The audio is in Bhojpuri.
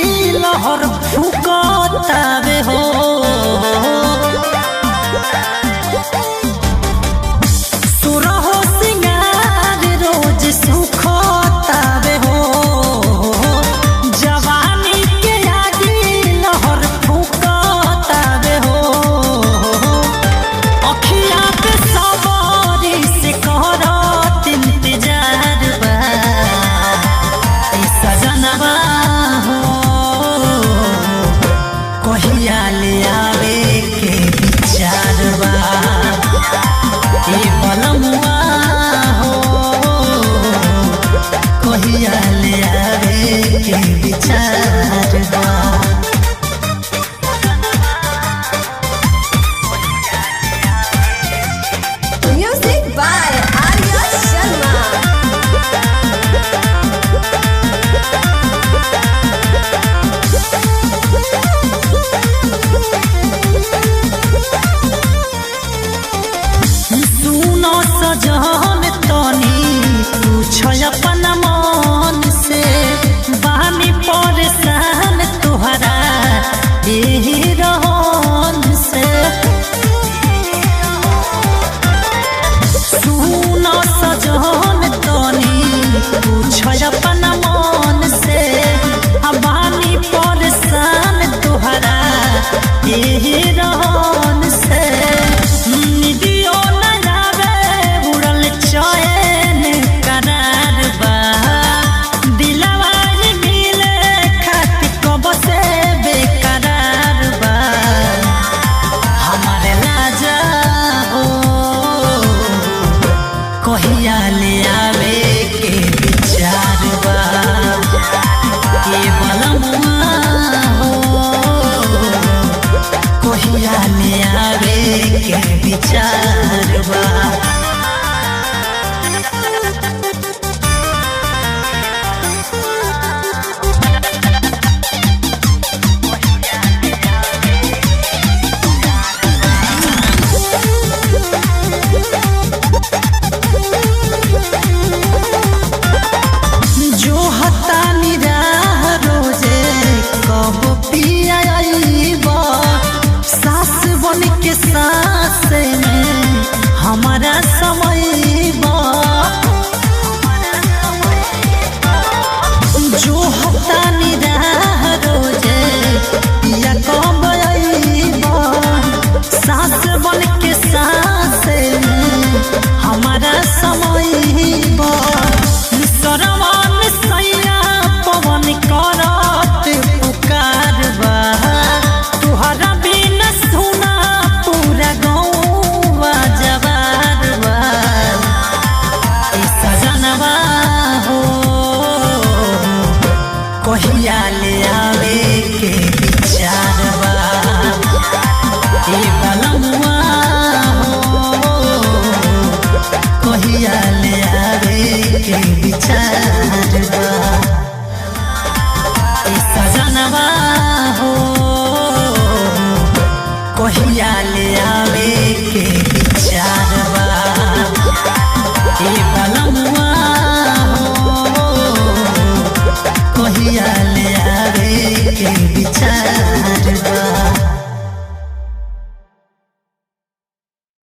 लहर फुकतावे हो सुरहो सिंगार रोज सुखतावे हो जवानी के आगे लहर फुकतावे हो अखिया पे सवारी से करत इंतजार बा सजनवा हो कहिया ले आवे के विचार बा बलमुआ हो कहिया ले आवे के विचार बा Music by Arya Sharma. सुनो सजन तनी पूछ अपन मन से बानी परेशान तुहरा यही रहन से सुनो सजन तनी पूछ अपन मन से बानी परेशान तुहरा यही रहन से निदियो न आवे उड़ल चैन करार बा दिलवा मिले खातिर कब से बेकरार बा हमारे राजा हो कहिया ले आवे के विचार बा के बलमुआ हो कहिया ले आवे के विचार बा जो हतानी राह रोजे कब पिया आईबा सास बन के सास में हमारा समय बा जो हतानी राह रोजे पिया कब आईबा सास बन के सास में हमारा समय बा सरवन सैया पवन करत पुकार बा तुहरा बिना सुना पूरा गौवा जवार बा सजनवा हो कहिया ले आवे के विचार बा बलमुआ हो कहिया ले आवे के विचार बा सजनवा हो कहिया ले आवे के विचार